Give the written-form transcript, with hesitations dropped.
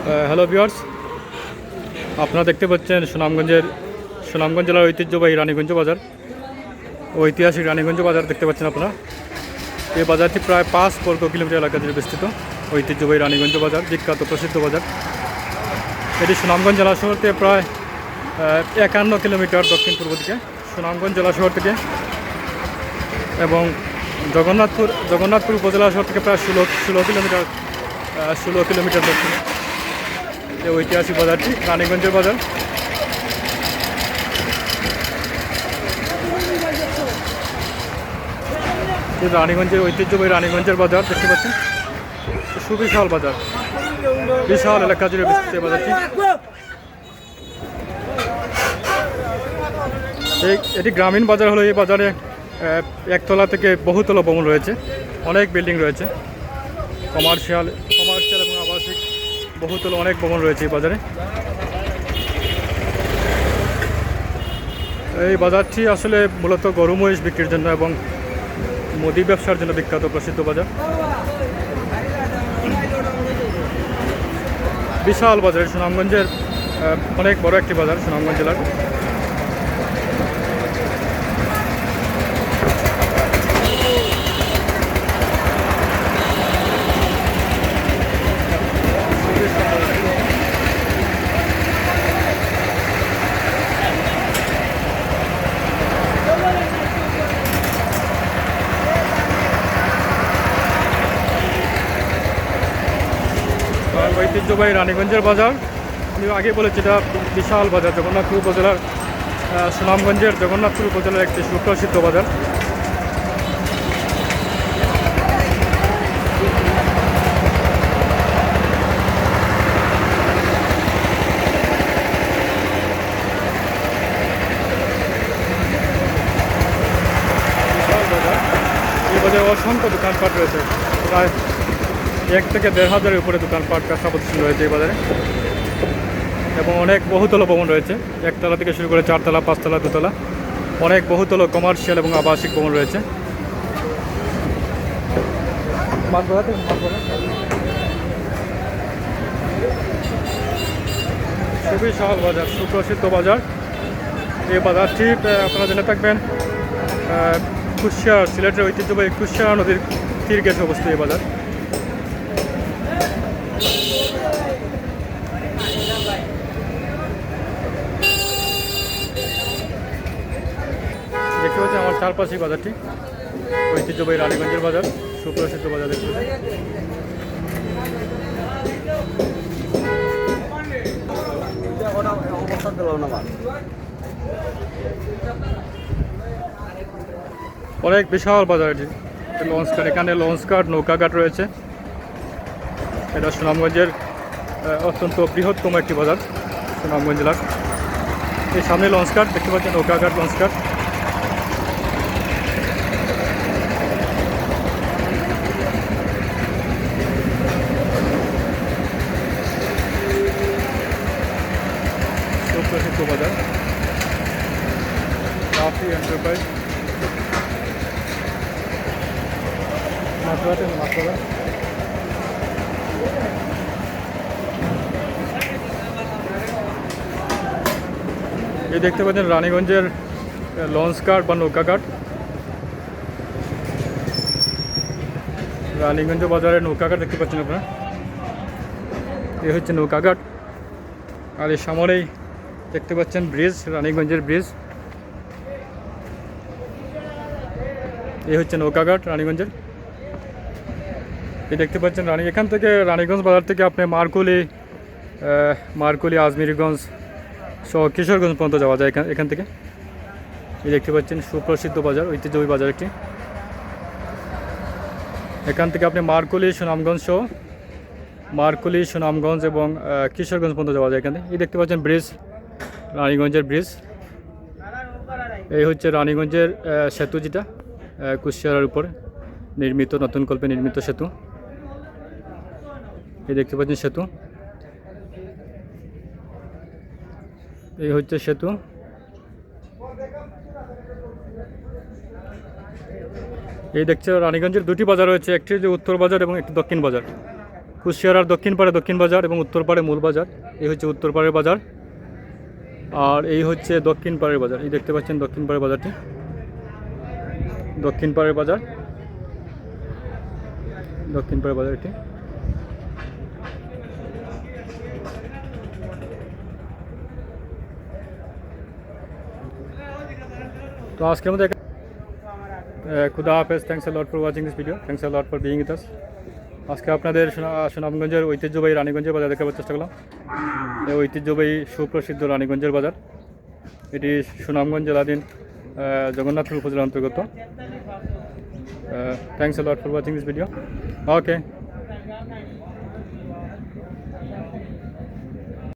Hello viewers, আপনারা দেখতে পাচ্ছেন সুনামগঞ্জ জেলার ঐতিহ্যবাহী রানীগঞ্জ বাজার, ঐতিহাসিক রানীগঞ্জ বাজার দেখতে পাচ্ছেন আপনারা। এই বাজারটি প্রায় 5 বর্গ কিলোমিটার এলাকা জুড়ে বিস্তৃত। ঐতিহ্যবাহী রানীগঞ্জ বাজার বিখ্যাত প্রসিদ্ধ বাজার। এটি সুনামগঞ্জ জেলা শহর থেকে প্রায় 51 কিলোমিটার দক্ষিণ পূর্ব দিকে সুনামগঞ্জ জেলা শহর থেকে, এবং জগন্নাথপুর উপজেলা শহর থেকে প্রায় 16 কিলোমিটার দক্ষিণে এই ঐতিহাসিক বাজারটি রানীগঞ্জের বাজার। রানীগঞ্জের ঐতিহ্যবাহী রানীগঞ্জের বাজার দেখতে পাচ্ছেন, সুবিশাল বাজার, বিশাল এলাকা জুড়ে বিস্তৃত বাজারটি। এটি গ্রামীণ বাজার হলো। এই বাজারে একতলা থেকে বহুতলা ভবন রয়েছে, অনেক বিল্ডিং রয়েছে, কমার্শিয়াল এবং আবাসিক বহুতলা অনেক ভবন রয়েছে এই বাজারে। এই বাজারটি আসলে মূলত গরু মহিষ বিক্রির জন্য এবং মুদি ব্যবসার জন্য বিখ্যাত প্রসিদ্ধ বাজার। বিশাল বাজার, সুনামগঞ্জের অনেক বড় একটি বাজার সুনামগঞ্জ জেলার। ঐতিহ্যবাহী রানীগঞ্জের বাজার, আমি আগে বলেছি, এটা বিশাল বাজার। জগন্নাথপুর উপজেলার সুনামগঞ্জের জগন্নাথপুর উপজেলার একটি সুপ্রসিদ্ধ বাজার। এই বাজারে অসংখ্য দোকানপাট রয়েছে, প্রায় 1 থেকে 1.5 হাজারের উপরে দোকানপাট ব্যবসা প্রতিষ্ঠান রয়েছে এই বাজারে, এবং অনেক বহুতল ভবন রয়েছে। 1 তলা থেকে শুরু করে 4 তলা, 5 তলা, 2 তলা, অনেক বহুতল কমার্শিয়াল এবং আবাসিক ভবন রয়েছে। সুবিশাল বাজার, সুপ্রসিদ্ধ বাজার। এই বাজারটি আপনারা জেনে থাকবেন, কুশিয়ারা, সিলেটের ঐতিহ্যবাহী কুশিয়ারা নদীর তীর ঘেঁষে অবস্থিত এই বাজার। দেখতে পাচ্ছি আমার চারপাশেই বাজারটি, ঐতিহ্যবাহী রানীগঞ্জের বাজার, সুপ্রসিদ্ধ বাজার দেখতে পাচ্ছি। অনেক বিশাল বাজার এটি। এখানে লঞ্চঘাট, নৌকাঘাট রয়েছে। এটা সুনামগঞ্জের অত্যন্ত বৃহত্তম একটি বাজার সুনামগঞ্জ জেলার। এই সামনে লঞ্চঘাট দেখতে পাচ্ছেন, নৌকাঘাট, লঞ্চঘাট। সুপ্রসিদ্ধ বাজার, রাফি এন্টারপ্রাইজ, মাছবাজার। এই দেখতে পাচ্ছেন রানীগঞ্জের লঞ্চঘাট বা নৌকাঘাট। রানীগঞ্জ বাজারের নৌকাঘাট দেখতে পাচ্ছেন আপনারা। এই হচ্ছে নৌকাঘাট, আর এই সামনেই দেখতে পাচ্ছেন ব্রিজ, রানীগঞ্জের ব্রিজ। এই হচ্ছে নৌকাঘাট রানীগঞ্জের। এই দেখতে পাচ্ছেন এখান থেকে রানীগঞ্জ বাজার থেকে আপনি মারকুলি, আজমিরগঞ্জ সহ কিশোরগঞ্জ পর্যন্ত যাওয়া যায় এখান থেকে। এই দেখতে পাচ্ছেন সুপ্রসিদ্ধ বাজার, ঐতিহ্যবাহী বাজার একটি। এখান থেকে আপনি মারকুলি, সুনামগঞ্জ এবং কিশোরগঞ্জ পর্যন্ত যাওয়া যায় এখানে। এই দেখতে পাচ্ছেন ব্রিজ, রানীগঞ্জের ব্রিজ। এই হচ্ছে রানীগঞ্জের সেতু, যেটা কুশিয়ারার উপর নির্মিত, নতুন কল্পে নির্মিত সেতু। এই দেখতে পাচ্ছেন সেতু, এই হচ্ছে সেতু। এই দেখছে রানীগঞ্জের দুটি বাজার রয়েছে, একটি যে উত্তর বাজার এবং একটি দক্ষিণ বাজার। কুশিয়ারার দক্ষিণ পাড়ে দক্ষিণ বাজার এবং উত্তর পাড়ে মূল বাজার। এই হচ্ছে উত্তর পাড়ের বাজার, আর এই হচ্ছে দক্ষিণ পাড়ের বাজার। এই দেখতে পাচ্ছেন দক্ষিণ পাড়ের বাজারটি, দক্ষিণ পাড়ের বাজার, দক্ষিণ পাড়ের বাজারটি। তো আজকের মধ্যে খুদা হাফেজ। Thanks a lot for watching this video, thanks a lot for being with us. আজকে আপনাদের সুনামগঞ্জের ঐতিহ্যবাহী রানীগঞ্জের বাজার দেখাবার চেষ্টা করলাম। এই ঐতিহ্যবাহী সুপ্রসিদ্ধ রানীগঞ্জের বাজার, এটি সুনামগঞ্জ জেলাধীন জগন্নাথপুর উপজেলার অন্তর্গত। Thanks a lot for watching this video. Okay.